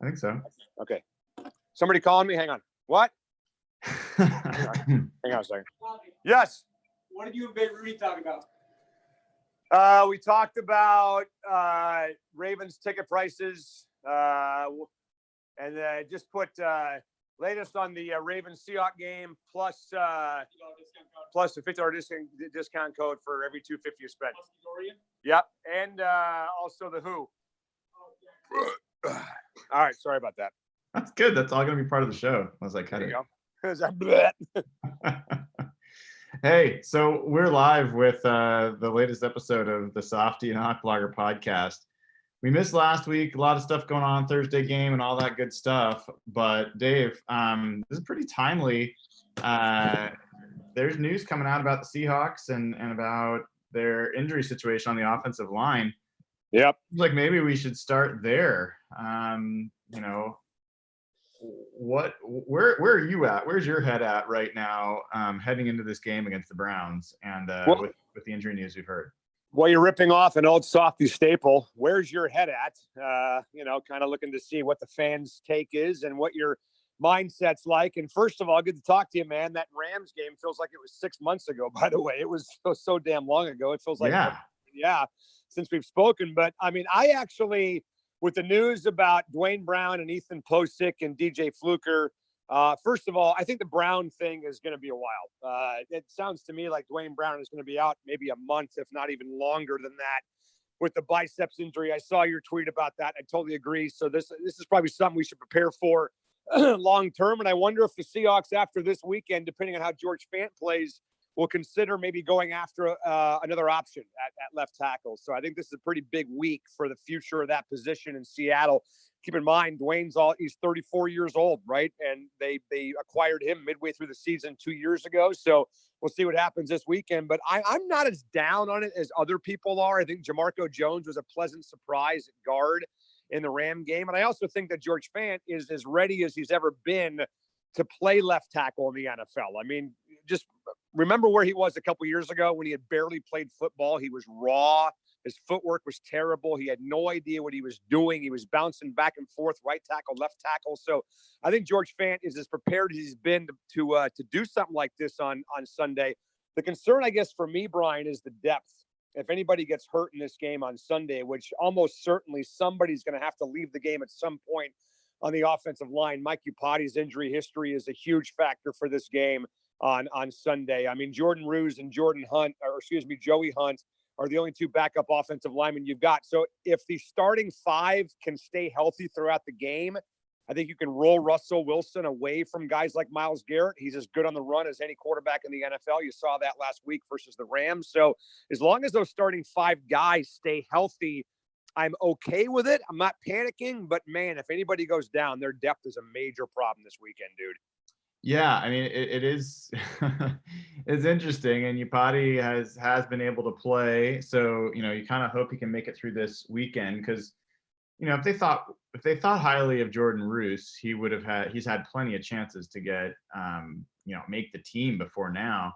I think so. Okay. Somebody calling me? Hang on. What? Hang on a second. Yes. What did you and Babe Rudy talk about? We talked about Ravens ticket prices, and just put latest on the Ravens Seahawks game plus the $50 discount code for every $250 you spend. Yep, and also the Who. All right, sorry about that. That's good. That's all going to be part of the show. Unless I cut it. Is that Hey, so we're live with the latest episode of the Softy and Hot Blogger podcast. We missed last week, a lot of stuff going on, Thursday game and all that good stuff. But Dave, this is pretty timely. There's news coming out about the Seahawks and about their injury situation on the offensive line. Yep. Seems like maybe we should start there. Where are you at? Where's your head at right now, heading into this game against the Browns and with the injury news we've heard? Well, you're ripping off an old Softy staple. Where's your head at? Kind of looking to see what the fans' take is and what your mindset's like. And first of all, good to talk to you, man. That Rams game feels like it was 6 months ago, by the way. It was so damn long ago. It feels like, since we've spoken. But, I mean, I actually, with the news about Dwayne Brown and Ethan Posick and DJ Fluker, first of all, I think the Brown thing is going to be a while. It sounds to me like Dwayne Brown is going to be out maybe a month, if not even longer than that, with the biceps injury. I saw your tweet about that. I totally agree. So this is probably something we should prepare for long term. And I wonder if the Seahawks, after this weekend, depending on how George Fant plays, will consider maybe going after another option at left tackle. So I think this is a pretty big week for the future of that position in Seattle. Keep in mind, he's 34 years old, right? And they acquired him midway through the season 2 years ago. So we'll see what happens this weekend. But I'm not as down on it as other people are. I think Jamarco Jones was a pleasant surprise at guard in the Ram game. And I also think that George Fant is as ready as he's ever been to play left tackle in the NFL. I mean, just remember where he was a couple years ago when he had barely played football. He was raw. His footwork was terrible. He had no idea what he was doing. He was bouncing back and forth, right tackle, left tackle. So I think George Fant is as prepared as he's been to do something like this on Sunday. The concern, I guess, for me, Brian, is the depth. If anybody gets hurt in this game on Sunday, which almost certainly somebody's going to have to leave the game at some point on the offensive line, Mike Iupati's injury history is a huge factor for this game on Sunday. I mean, Jordan Roos and Joey Hunt are the only two backup offensive linemen you've got. So if the starting five can stay healthy throughout the game, I think you can roll Russell Wilson away from guys like Myles Garrett. He's as good on the run as any quarterback in the NFL. You saw that last week versus the Rams. So as long as those starting five guys stay healthy, I'm okay with it. I'm not panicking, but man, if anybody goes down, their depth is a major problem this weekend, dude. Yeah, I mean, it is. It's interesting, and Iupati has been able to play. So you kind of hope he can make it through this weekend because if they thought highly of Jordan Roos, he's had plenty of chances to get make the team before now.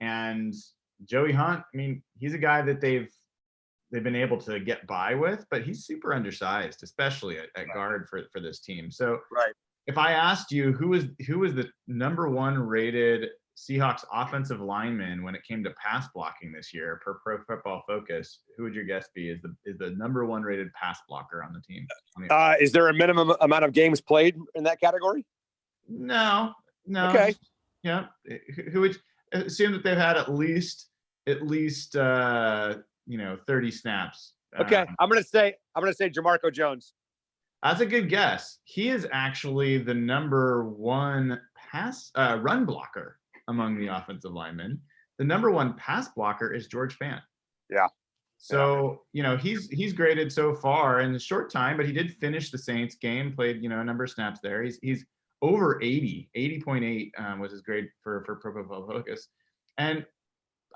And Joey Hunt, I mean, he's a guy that they've been able to get by with, but he's super undersized, especially at guard for this team. So if I asked you who was the number one rated Seahawks offensive lineman when it came to pass blocking this year per Pro Football Focus, who would your guess be is the number one rated pass blocker on the team? Is there a minimum amount of games played in that category? No. Okay. Yeah. Who would assume that they've had at least 30 snaps. Okay. I'm gonna say Jamarco Jones. That's a good guess. He is actually the number one run blocker among the offensive linemen. The number one pass blocker is George Fant. Yeah. So, he's graded so far in a short time, but he did finish the Saints game, played, a number of snaps there. He's over 80.8 was his grade for Pro Football Focus. And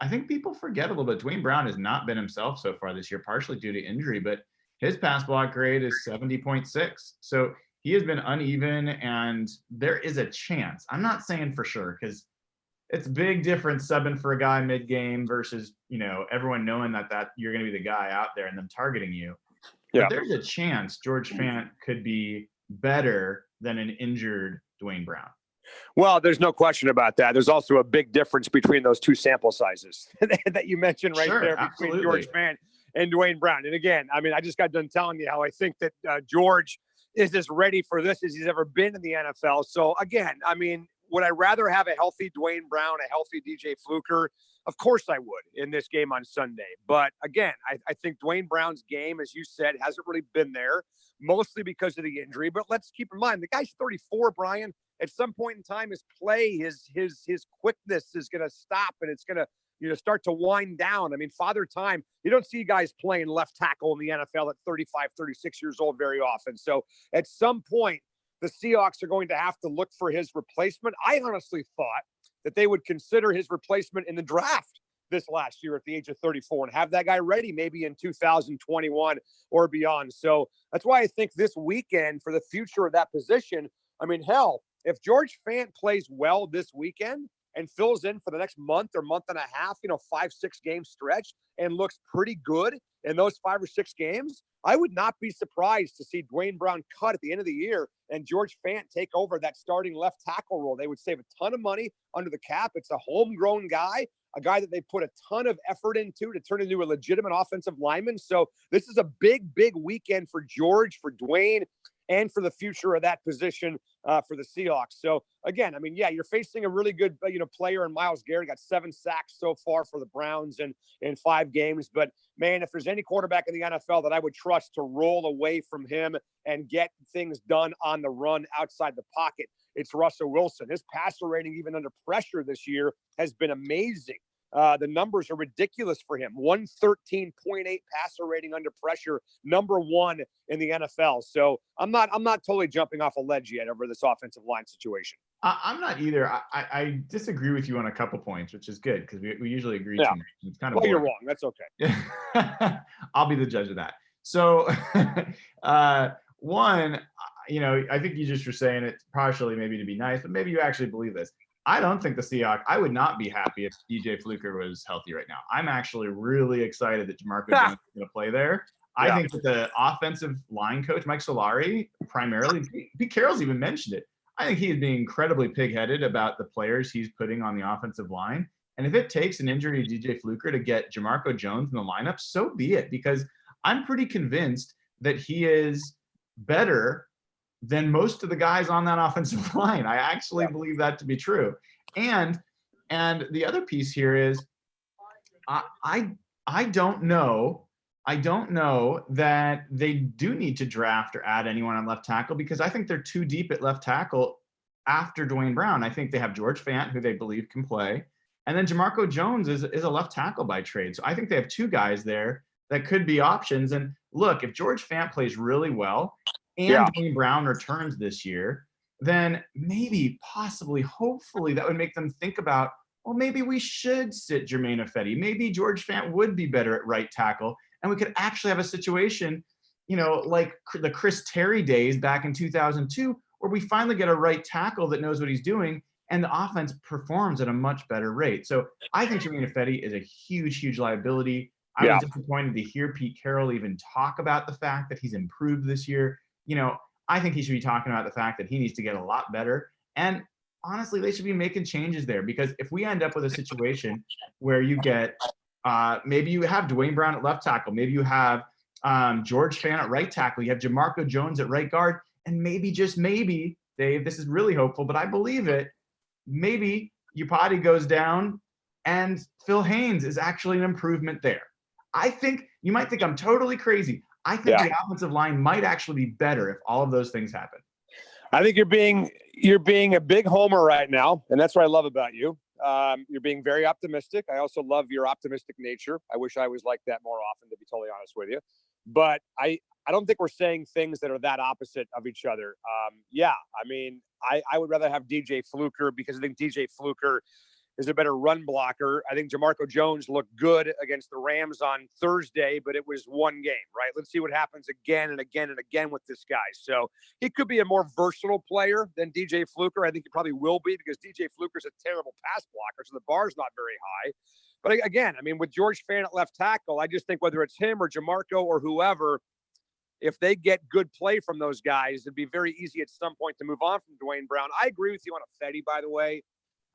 I think people forget a little bit. Dwayne Brown has not been himself so far this year, partially due to injury, but his pass block grade is 70.6. So he has been uneven, and there is a chance. I'm not saying for sure because it's a big difference subbing for a guy mid-game versus, everyone knowing that you're going to be the guy out there and them targeting you. Yeah. But there's a chance George Fant could be better than an injured Dwayne Brown. Well, there's no question about that. There's also a big difference between those two sample sizes that you mentioned right there between absolutely. George Fant and Dwayne Brown. And again, I mean, I just got done telling you how I think that George is as ready for this as he's ever been in the NFL. So again, I mean, would I rather have a healthy Dwayne Brown, a healthy DJ Fluker? Of course I would in this game on Sunday. But again, I think Dwayne Brown's game, as you said, hasn't really been there, mostly because of the injury. But let's keep in mind, the guy's 34, Brian. At some point in time, his play, his quickness is going to stop, and it's going to start to wind down. I mean, Father Time, you don't see guys playing left tackle in the NFL at 35, 36 years old very often. So at some point, the Seahawks are going to have to look for his replacement. I honestly thought that they would consider his replacement in the draft this last year at the age of 34 and have that guy ready maybe in 2021 or beyond. So that's why I think this weekend for the future of that position, I mean, hell, if George Fant plays well this weekend and fills in for the next month or month and a half, 5-6 game stretch and looks pretty good in those 5 or 6 games, I would not be surprised to see Dwayne Brown cut at the end of the year and George Fant take over that starting left tackle role. They would save a ton of money under the cap. It's a homegrown guy, a guy that they put a ton of effort into to turn into a legitimate offensive lineman. So this is a big, big weekend for George, for Dwayne, and for the future of that position for the Seahawks. So again, I mean, yeah, you're facing a really good, player in Myles Garrett. Got 7 sacks so far for the Browns in 5 games. But man, if there's any quarterback in the NFL that I would trust to roll away from him and get things done on the run outside the pocket, it's Russell Wilson. His passer rating, even under pressure this year, has been amazing. The numbers are ridiculous for him. 113.8 passer rating under pressure, number 1 in the NFL. So I'm not totally jumping off a ledge yet over this offensive line situation. I'm not either. I disagree with you on a couple points, which is good because we usually agree. Yeah. It's kind of you're wrong. That's okay. I'll be the judge of that. So one, I think you just were saying it partially maybe to be nice, but maybe you actually believe this. I don't think the Seahawks, I would not be happy if DJ Fluker was healthy right now. I'm actually really excited that Jamarco Jones is going to play there. I think that the offensive line coach, Mike Solari, primarily, Pete Carroll's even mentioned it. I think he is being incredibly pig-headed about the players he's putting on the offensive line. And if it takes an injury to DJ Fluker to get Jamarco Jones in the lineup, so be it, because I'm pretty convinced that he is better than most of the guys on that offensive line. I actually believe that to be true. And the other piece here is I don't know that they do need to draft or add anyone on left tackle because I think they're too deep at left tackle after Dwayne Brown. I think they have George Fant, who they believe can play. And then Jamarco Jones is a left tackle by trade. So I think they have 2 guys there that could be options. And look, if George Fant plays really well and Dwayne Brown returns this year, then maybe, possibly, hopefully that would make them think about, well, maybe we should sit Jermaine Ifedi. Maybe George Fant would be better at right tackle. And we could actually have a situation, like the Chris Terry days back in 2002, where we finally get a right tackle that knows what he's doing and the offense performs at a much better rate. So I think Jermaine Ifedi is a huge, huge liability. I was disappointed to hear Pete Carroll even talk about the fact that he's improved this year. I think he should be talking about the fact that he needs to get a lot better. And honestly, they should be making changes there, because if we end up with a situation where you get maybe you have Dwayne Brown at left tackle, maybe you have George Fant at right tackle, you have Jamarco Jones at right guard, and maybe, just maybe, Dave, this is really hopeful, but I believe it, maybe Upati goes down and Phil Haynes is actually an improvement there. I think you might think I'm totally crazy. I think the offensive line might actually be better if all of those things happen. I think you're being a big homer right now, and that's what I love about you. You're being very optimistic. I also love your optimistic nature. I wish I was like that more often, to be totally honest with you. But I don't think we're saying things that are that opposite of each other. I would rather have DJ Fluker because I think DJ Fluker is a better run blocker. I think Jamarco Jones looked good against the Rams on Thursday, but it was one game, right? Let's see what happens again and again and again with this guy. So he could be a more versatile player than DJ Fluker. I think he probably will be, because DJ Fluker's a terrible pass blocker, so the bar's not very high. But again, I mean, with George Fant at left tackle, I just think whether it's him or Jamarco or whoever, if they get good play from those guys, it'd be very easy at some point to move on from Dwayne Brown. I agree with you on Ifedi, by the way.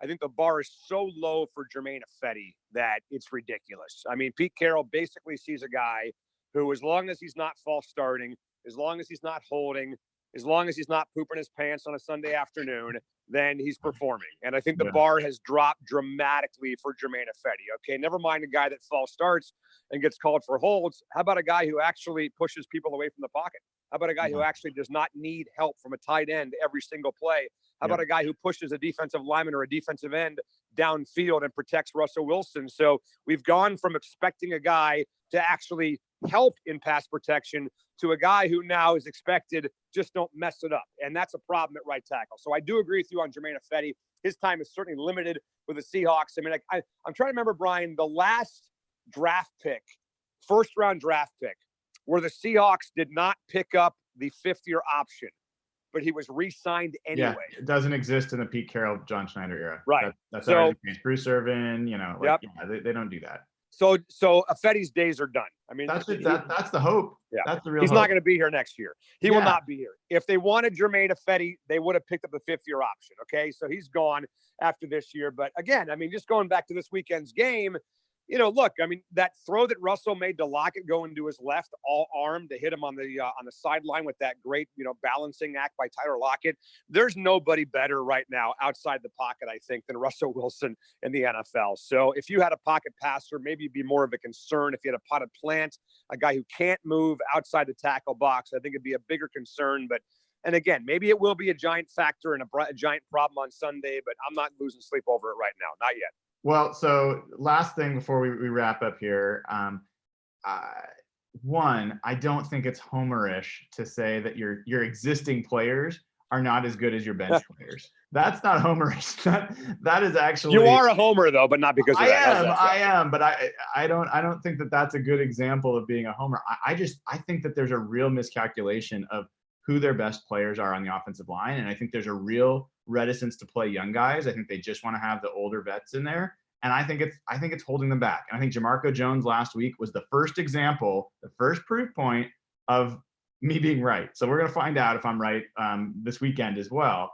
I think the bar is so low for Jermaine Ifedi that it's ridiculous. I mean, Pete Carroll basically sees a guy who, as long as he's not false starting, as long as he's not holding, as long as he's not pooping his pants on a Sunday afternoon, then he's performing. And I think the bar has dropped dramatically for Jermaine Ifedi. Okay, never mind a guy that false starts and gets called for holds. How about a guy who actually pushes people away from the pocket? How about a guy who actually does not need help from a tight end every single play? How about a guy who pushes a defensive lineman or a defensive end downfield and protects Russell Wilson? So we've gone from expecting a guy to actually help in pass protection to a guy who now is expected just don't mess it up. And that's a problem at right tackle. So I do agree with you on Jermaine Ifedi. His time is certainly limited with the Seahawks. I mean, I'm trying to remember, Brian, the last draft pick, first-round draft pick, where the Seahawks did not pick up the fifth-year option, but he was re-signed anyway. Yeah, it doesn't exist in the Pete Carroll, John Schneider era. Right. That's already the case. Bruce Irvin, they don't do that. So Ifedi's days are done. I mean, that's the hope. Yeah, that's the real. He's hope. not going to be here next year. He will not be here. If they wanted Jermaine Ifedi, they would have picked up the fifth-year option. Okay, so he's gone after this year. But again, I mean, just going back to this weekend's game, look, I mean, that throw that Russell made to Lockett going to his left, all arm to hit him on the sideline with that great, balancing act by Tyler Lockett. There's nobody better right now outside the pocket, I think, than Russell Wilson in the NFL. So if you had a pocket passer, maybe it'd be more of a concern. If you had a potted plant, a guy who can't move outside the tackle box, I think it'd be a bigger concern. And again, maybe it will be a giant factor and a giant problem on Sunday, but I'm not losing sleep over it right now. Not yet. Well, so last thing before we wrap up here. One, I don't think it's homerish to say that your existing players are not as good as your bench players. That's not homerish. That is actually. You are a homer though, but not because of that. I am, but I don't think that that's a good example of being a homer. I think that there's a real miscalculation of who their best players are on the offensive line. And I think there's a real reticence to play young guys. I think they just want to have the older vets in there. And I think it's holding them back. And I think Jamarco Jones last week was the first example, the first proof point of me being right. So we're going to find out if I'm right this weekend as well.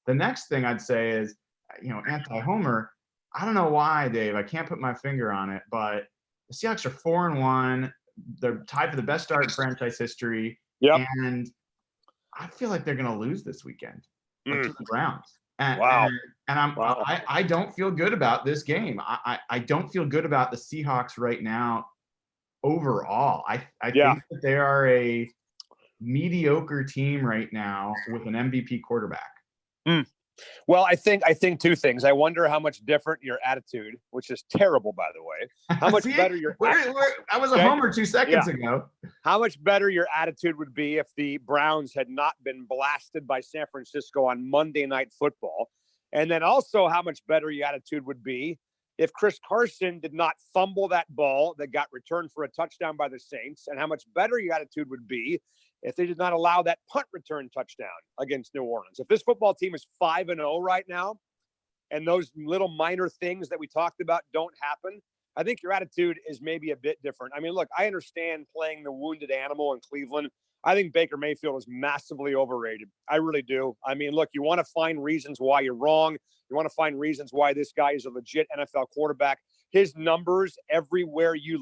The next thing I'd say is, anti-homer. I don't know why, Dave. I can't put my finger on it, but the Seahawks are 4-1. They're tied for the best start in franchise history. Yep. And I feel like they're going to lose this weekend to the Browns. And I don't feel good about this game. I don't feel good about the Seahawks right now overall. I think that they are a mediocre team right now with an MVP quarterback. Well, I think two things. I wonder how much different your attitude, which is terrible, by the way. How much better your I was a homer 2 seconds ago. How much better your attitude would be if the Browns had not been blasted by San Francisco on Monday Night Football. And then also how much better your attitude would be if Chris Carson did not fumble that ball that got returned for a touchdown by the Saints, and how much better your attitude would be if they did not allow that punt return touchdown against New Orleans. If this football team is 5-0 right now, and those little minor things that we talked about don't happen, I think your attitude is maybe a bit different. I mean, look, I understand playing the wounded animal in Cleveland. I think Baker Mayfield is massively overrated. I really do. I mean, look, you want to find reasons why you're wrong. You want to find reasons why this guy is a legit NFL quarterback. His numbers everywhere you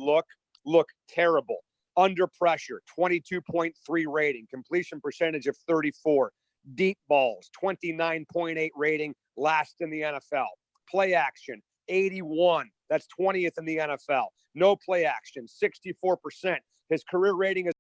look terrible. Under pressure, 22.3 rating, completion percentage of 34, deep balls, 29.8 rating, last in the NFL. Play action, 81. That's 20th in the NFL. No play action, 64%. His career rating is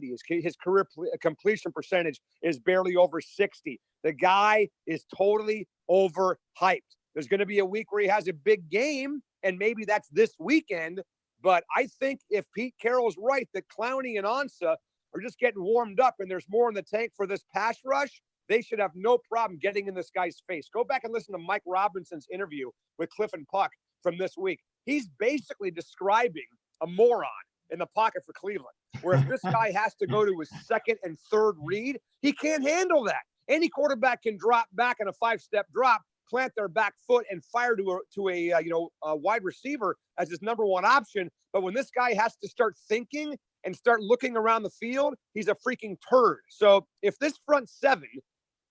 his career completion percentage is barely over 60. The guy is totally overhyped. There's going to be a week where he has a big game, and maybe that's this weekend. But I think if Pete Carroll's right that Clowney and Ansah are just getting warmed up and there's more in the tank for this pass rush, they should have no problem getting in this guy's face. Go back and listen to Mike Robinson's interview with Cliff and Puck from this week. He's basically describing a moron in the pocket for Cleveland, where if this guy has to go to his second and third read, he can't handle that. Any quarterback can drop back in a 5-step drop, plant their back foot, and fire to a wide receiver as his number one option. But when this guy has to start thinking and start looking around the field, he's a freaking turd. So if this front seven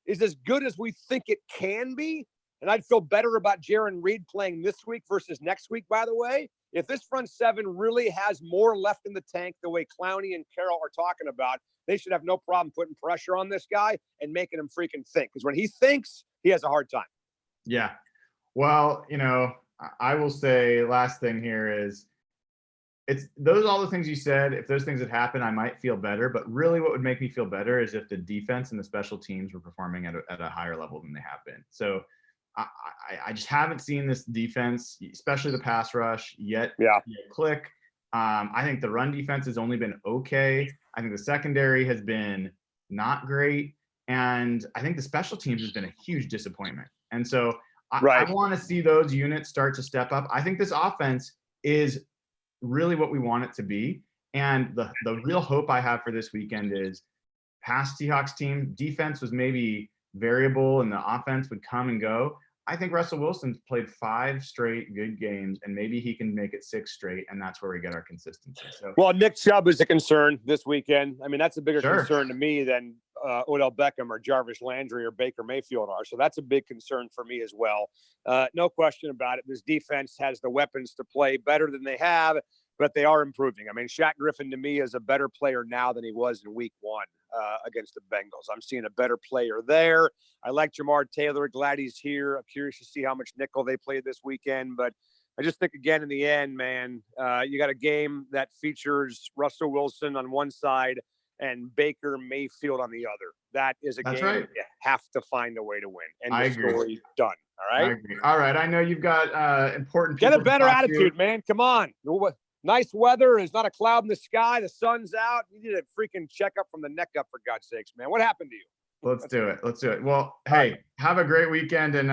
is as good as we think it can be, and I'd feel better about Jaron Reed playing this week versus next week, by the way, if this front seven really has more left in the tank the way Clowney and Carroll are talking about, they should have no problem putting pressure on this guy and making him freaking think. Because when he thinks, he has a hard time. Yeah. Well, I will say last thing here is it's those all the things you said. If those things had happened, I might feel better. But really what would make me feel better is if the defense and the special teams were performing at a higher level than they have been. So I just haven't seen this defense, especially the pass rush, yet click. I think the run defense has only been okay. I think the secondary has been not great. And I think the special teams has been a huge disappointment. And so I want to see those units start to step up. I think this offense is really what we want it to be. And the real hope I have for this weekend is past Seahawks team defense was maybe variable and the offense would come and go. I think Russell Wilson's played 5 straight good games, and maybe he can make it 6 straight, and that's where we get our consistency. So, well, Nick Chubb is a concern this weekend. I mean, that's a bigger concern to me than Odell Beckham or Jarvis Landry or Baker Mayfield are. So that's a big concern for me as well. No question about it. This defense has the weapons to play better than they have, but they are improving. I mean, Shaq Griffin to me is a better player now than he was in week 1 against the Bengals. I'm seeing a better player there. I like Jamar Taylor. Glad he's here. I'm curious to see how much nickel they play this weekend. But I just think, again, in the end, man, you got a game that features Russell Wilson on one side and Baker Mayfield on the other. That is a game you have to find a way to win. And the story's done. All right? I agree. All right. I know you've got important people. Get a better attitude, man. Come on. Nice weather. There's not a cloud in the sky. The sun's out. You need a freaking checkup from the neck up, for God's sakes, man. What happened to you? Let's do it. Well, hey, have a great weekend and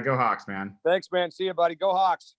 go Hawks, man. Thanks, man. See you, buddy. Go Hawks.